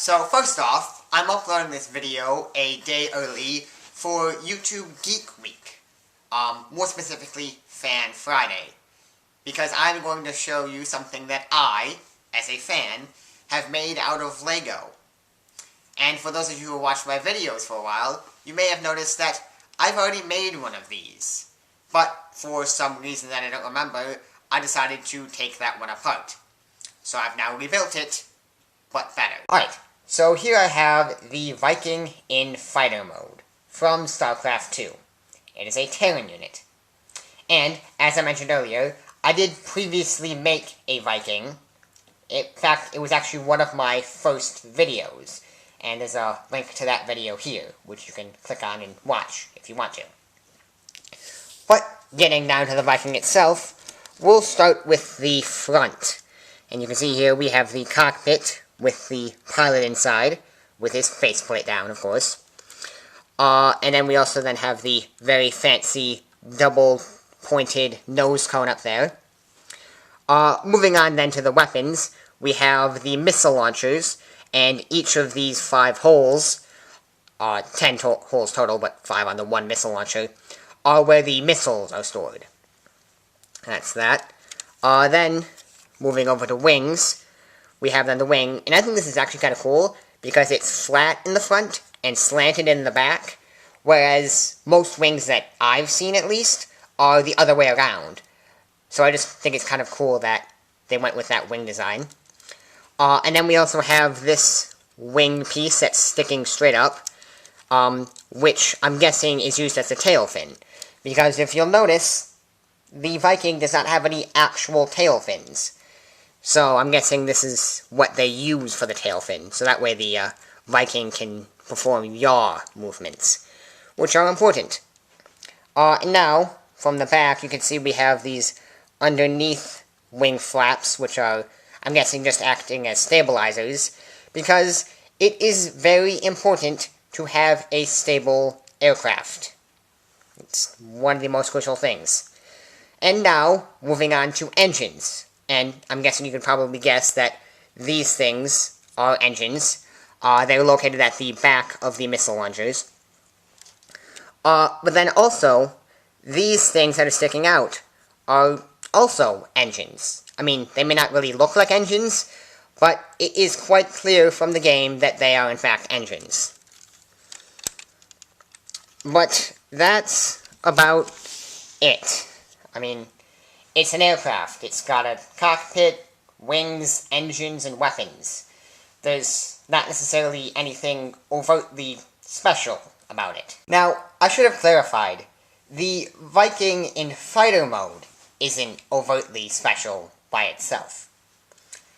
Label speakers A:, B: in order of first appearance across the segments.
A: So first off, I'm uploading this video a day early for YouTube Geek Week. More specifically, Fan Friday. Because I'm going to show you something that I, as a fan, have made out of Lego. And for those of you who watched my videos for a while, you may have noticed that I've already made one of these. But for some reason that I don't remember, I decided to take that one apart. So I've now rebuilt it, but better. Alright, so here I have the Viking in fighter mode from StarCraft 2. It is a Terran unit. And, as I mentioned earlier, I did previously make a Viking. In fact, it was actually one of my first videos. And there's a link to that video here, which you can click on and watch if you want to. But, getting down to the Viking itself, we'll start with the front. And you can see here we have the cockpit with the pilot inside, with his faceplate down, of course. And then we also then have the very fancy double-pointed nose cone up there. Moving on then to the weapons, we have the missile launchers, and each of these 5 holes, 10 holes total, but 5 on the one missile launcher, are where the missiles are stored. That's that. Then, moving over to wings, we have then the wing, and I think this is actually kind of cool, because it's flat in the front and slanted in the back, whereas most wings that I've seen, at least, are the other way around. So I just think it's kind of cool that they went with that wing design. And then we also have this wing piece that's sticking straight up, which I'm guessing is used as a tail fin. Because if you'll notice, the Viking does not have any actual tail fins. So I'm guessing this is what they use for the tail fin. So that way the Viking can perform yaw movements, which are important. And now, from the back, you can see we have these underneath wing flaps, which are, I'm guessing, just acting as stabilizers, because it is very important to have a stable aircraft. It's one of the most crucial things. And now, moving on to engines. And I'm guessing you can probably guess that these things are engines. They're located at the back of the missile launchers. But then also, these things that are sticking out are also engines. I mean, they may not really look like engines, but it is quite clear from the game that they are in fact engines. But that's about it. I mean, it's an aircraft. It's got a cockpit, wings, engines, and weapons. There's not necessarily anything overtly special about it. Now, I should have clarified, the Viking in fighter mode isn't overtly special by itself.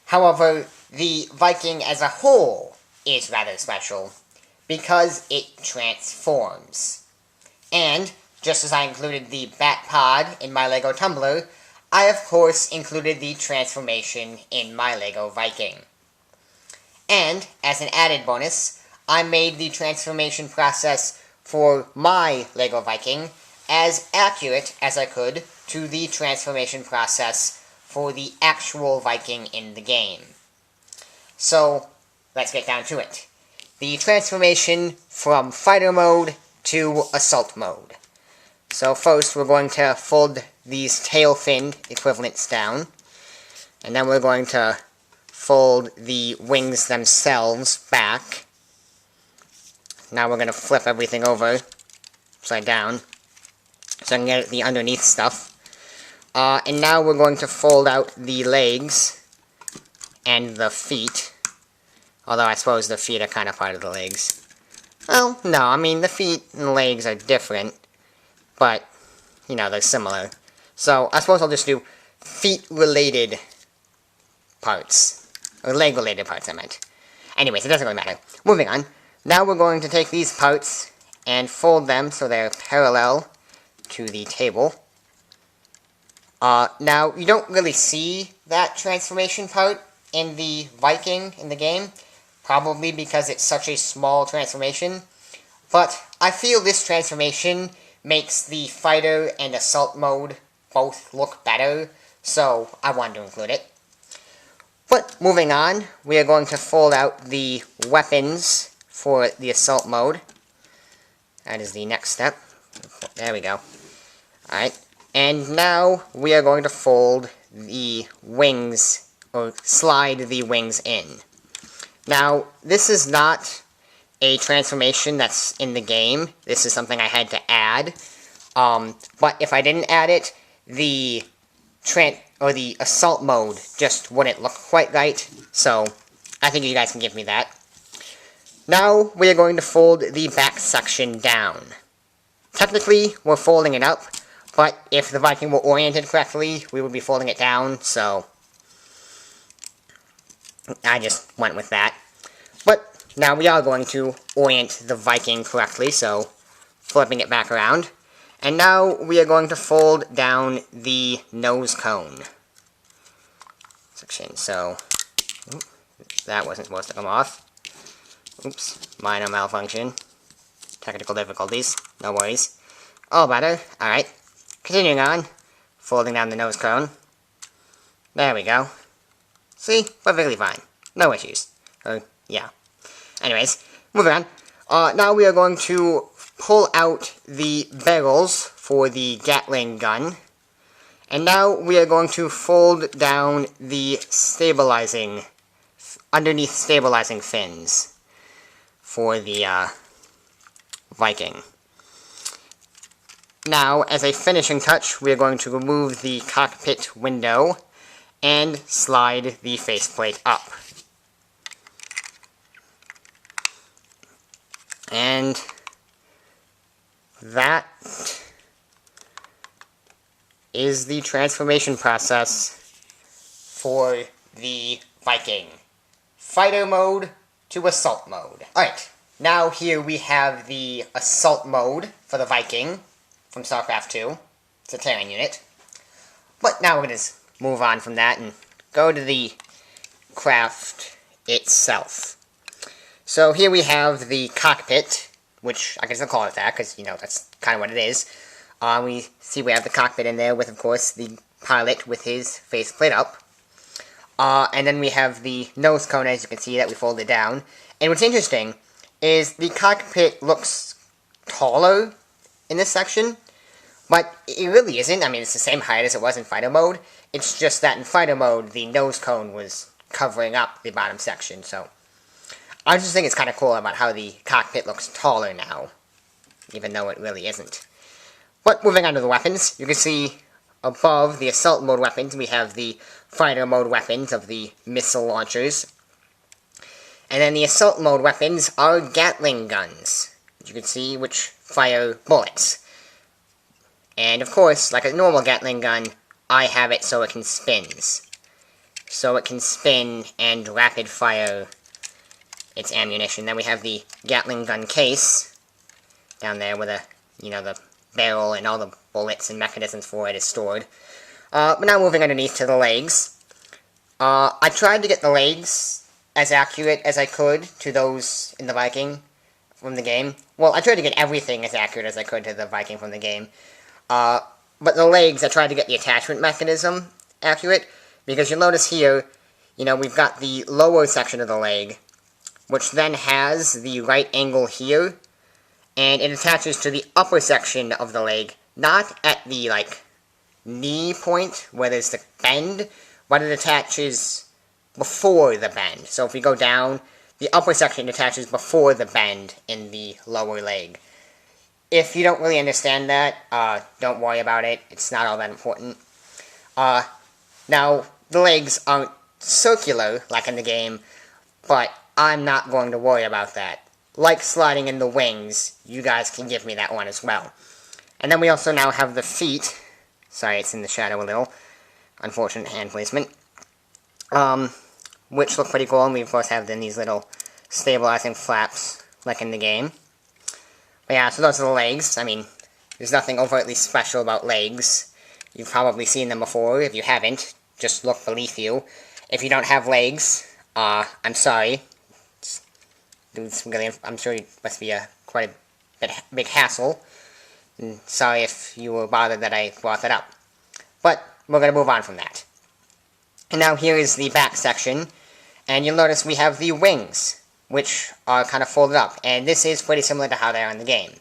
A: However, the Viking as a whole is rather special, because it transforms. And, just as I included the Bat Pod in my Lego Tumbler, I of course included the transformation in my Lego Viking. And, as an added bonus, I made the transformation process for my Lego Viking as accurate as I could to the transformation process for the actual Viking in the game. So, let's get down to it. The transformation from fighter mode to assault mode. So first we're going to fold these tail fin equivalents down, and then we're going to fold the wings themselves back. Now we're going to flip everything over, upside down, so I can get the underneath stuff. And now we're going to fold out the legs and the feet. Although I suppose the feet are kind of part of the legs. Well, no, I mean, the feet and legs are different, but, you know, they're similar. So, I suppose I'll just do feet-related parts. Or leg-related parts, I meant. Anyways, it doesn't really matter. Moving on. Now we're going to take these parts and fold them so they're parallel to the table. Now, you don't really see that transformation part in the Viking in the game, probably because it's such a small transformation, but I feel this transformation makes the fighter and assault mode both look better, so I wanted to include it. But moving on, we are going to fold out the weapons for the assault mode. That is the next step. There we go. Alright, and now we are going to fold the wings, or slide the wings in. Now, this is not a transformation that's in the game. This is something I had to add. But if I didn't add it, the assault mode just wouldn't look quite right. So, I think you guys can give me that. Now, we are going to fold the back section down. Technically, we're folding it up, but if the Viking were oriented correctly, we would be folding it down, so I just went with that. But now we are going to orient the Viking correctly, so flipping it back around. And now we are going to fold down the nose cone section. So, that wasn't supposed to come off. Oops, minor malfunction. Technical difficulties, no worries. All better, alright. Continuing on, folding down the nose cone. There we go. See, perfectly fine. No issues. Yeah. Anyways, moving on. Now we are going to pull out the barrels for the Gatling gun. And now we are going to fold down the underneath stabilizing fins for the Viking. Now, as a finishing touch, we are going to remove the cockpit window and slide the faceplate up. And that is the transformation process for the Viking. Fighter mode to assault mode. Alright, now here we have the assault mode for the Viking from StarCraft 2. It's a Terran unit. But now we're going to move on from that and go to the craft itself. So here we have the cockpit, which I can still call it that, because, that's kind of what it is. We have the cockpit in there with, of course, the pilot with his faceplate up. And then we have the nose cone, as you can see, that we folded down. And what's interesting is the cockpit looks taller in this section, but it really isn't. I mean, it's the same height as it was in fighter mode. It's just that in fighter mode, the nose cone was covering up the bottom section, so I just think it's kind of cool about how the cockpit looks taller now, even though it really isn't. But moving on to the weapons, you can see above the assault mode weapons, we have the fighter mode weapons of the missile launchers. And then the assault mode weapons are Gatling guns, you can see, which fire bullets. And of course, like a normal Gatling gun, I have it so it can spin. So it can spin and rapid fire its ammunition. Then we have the Gatling gun case down there where the barrel and all the bullets and mechanisms for it is stored. But now moving underneath to the legs. I tried to get the legs as accurate as I could to those in the Viking from the game. Well, I tried to get everything as accurate as I could to the Viking from the game. But the legs, I tried to get the attachment mechanism accurate, because you'll notice here, we've got the lower section of the leg, which then has the right angle here, and it attaches to the upper section of the leg, not at the, knee point, where there's the bend, but it attaches before the bend. So if we go down, the upper section attaches before the bend in the lower leg. If you don't really understand that, don't worry about it. It's not all that important. Now, the legs aren't circular, like in the game, but I'm not going to worry about that. Like sliding in the wings, you guys can give me that one as well. And then we also now have the feet. Sorry, it's in the shadow a little. Unfortunate hand placement. Which look pretty cool, and we of course have then these little stabilizing flaps, like in the game. But yeah, so those are the legs. I mean, there's nothing overtly special about legs. You've probably seen them before. If you haven't, just look beneath you. If you don't have legs, I'm sorry. I'm sure it must be quite a big hassle. And sorry if you were bothered that I brought that up. But we're going to move on from that. And now here is the back section, and you'll notice we have the wings, which are kind of folded up, and this is pretty similar to how they are in the game.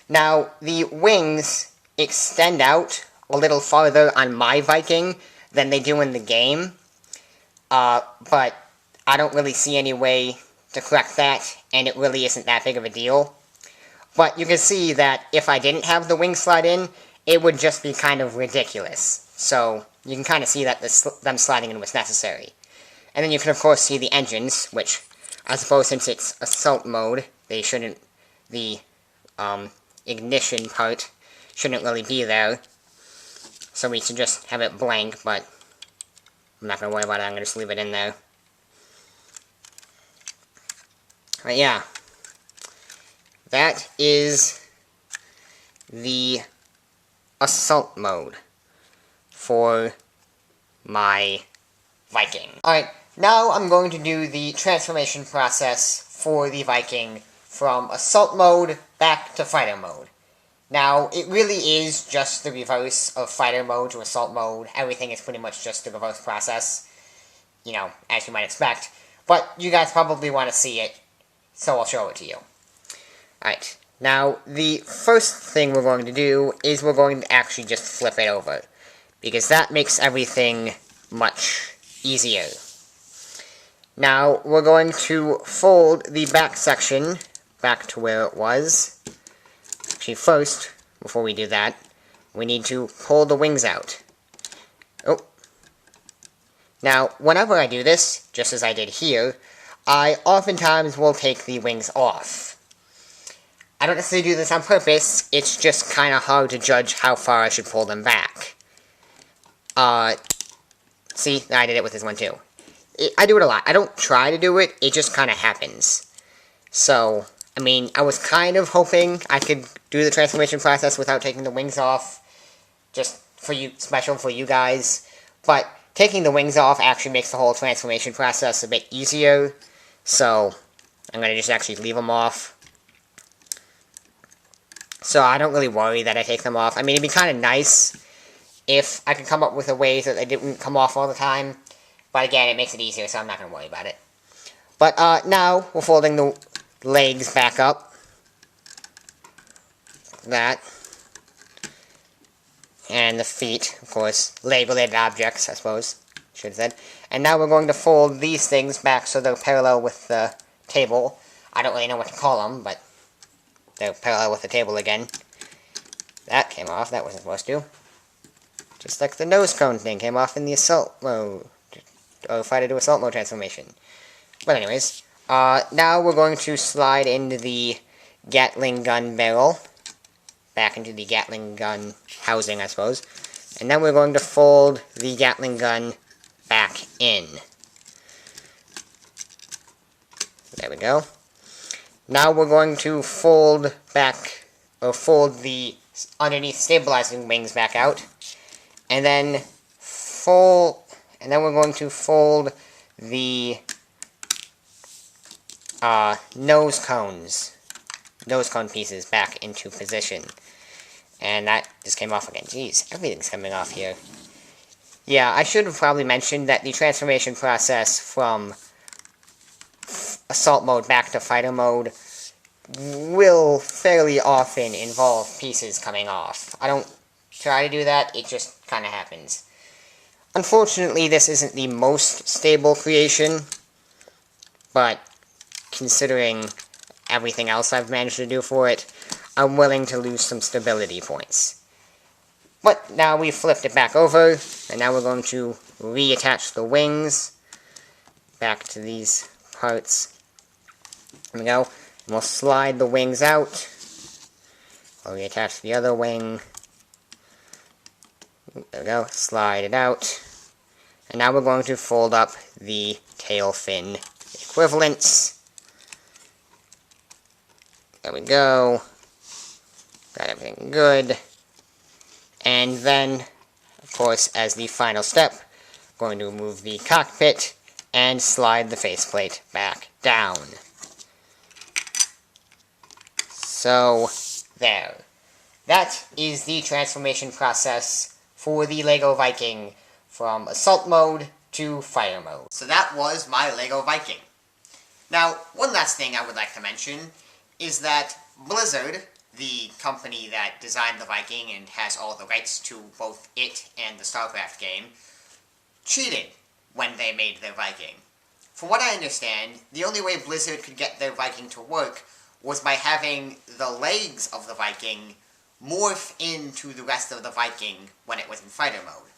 A: Now, the wings extend out a little farther on my Viking than they do in the game, but I don't really see any way to correct that, and it really isn't that big of a deal. But you can see that if I didn't have the wing slide in, it would just be kind of ridiculous. So you can kind of see that them sliding in was necessary. And then you can of course see the engines, which I suppose since it's assault mode, they shouldn't, the ignition part shouldn't really be there. So we should just have it blank, but I'm not going to worry about it, I'm going to just leave it in there. But yeah, that is the assault mode for my Viking. Alright, now I'm going to do the transformation process for the Viking from assault mode back to fighter mode. Now, it really is just the reverse of fighter mode to assault mode. Everything is pretty much just the reverse process, you know, as you might expect. But you guys probably want to see it, so I'll show it to you. Alright, now the first thing we're going to do is we're going to actually just flip it over, because that makes everything much easier. Now, we're going to fold the back section back to where it was. Actually, first, before we do that, we need to pull the wings out. Oh. Now, whenever I do this, just as I did here, I oftentimes will take the wings off. I don't necessarily do this on purpose, it's just kind of hard to judge how far I should pull them back. See, I did it with this one too. I do it a lot. I don't try to do it, it just kind of happens. So, I mean, I was kind of hoping I could do the transformation process without taking the wings off, just for you, special for you guys, but taking the wings off actually makes the whole transformation process a bit easier, so I'm going to just actually leave them off. So I don't really worry that I take them off. I mean, it'd be kind of nice if I could come up with a way that they didn't come off all the time, but again, it makes it easier, so I'm not going to worry about it. But now, we're folding the legs back up. That. And the feet, of course. Leg-related objects, I suppose. Should have said. And now we're going to fold these things back so they're parallel with the table. I don't really know what to call them, but they're parallel with the table again. That came off. That wasn't supposed to. Just like the nose cone thing came off in the assault mode. Or fighter to assault mode transformation. But anyways, now we're going to slide into the Gatling gun barrel. Back into the Gatling gun housing, I suppose. And then we're going to fold the Gatling gun back in. There we go. Now we're going to fold back, or fold the underneath stabilizing wings back out. And then we're going to fold the nose cone pieces back into position. And that just came off again. Jeez, everything's coming off here. Yeah, I should have probably mentioned that the transformation process from assault mode back to fighter mode will fairly often involve pieces coming off. I don't try to do that, it just kind of happens. Unfortunately, this isn't the most stable creation, but considering everything else I've managed to do for it, I'm willing to lose some stability points. But now we've flipped it back over, and now we're going to reattach the wings back to these parts. There we go. And we'll slide the wings out. We'll reattach the other wing. There we go. Slide it out. And now we're going to fold up the tail fin equivalents. There we go. Got everything good. And then, of course, as the final step, going to remove the cockpit and slide the faceplate back down. So, there. That is the transformation process for the Lego Viking from assault mode to fighter mode. So that was my Lego Viking. Now, one last thing I would like to mention is that Blizzard, the company that designed the Viking and has all the rights to both it and the StarCraft game, cheated when they made their Viking. From what I understand, the only way Blizzard could get their Viking to work was by having the legs of the Viking morph into the rest of the Viking when it was in fighter mode.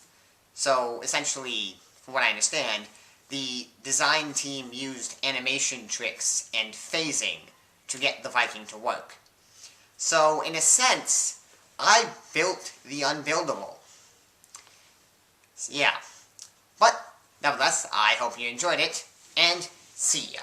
A: So, essentially, from what I understand, the design team used animation tricks and phasing to get the Viking to work. So, in a sense, I built the unbuildable. So, yeah. But, nevertheless, I hope you enjoyed it, and see ya.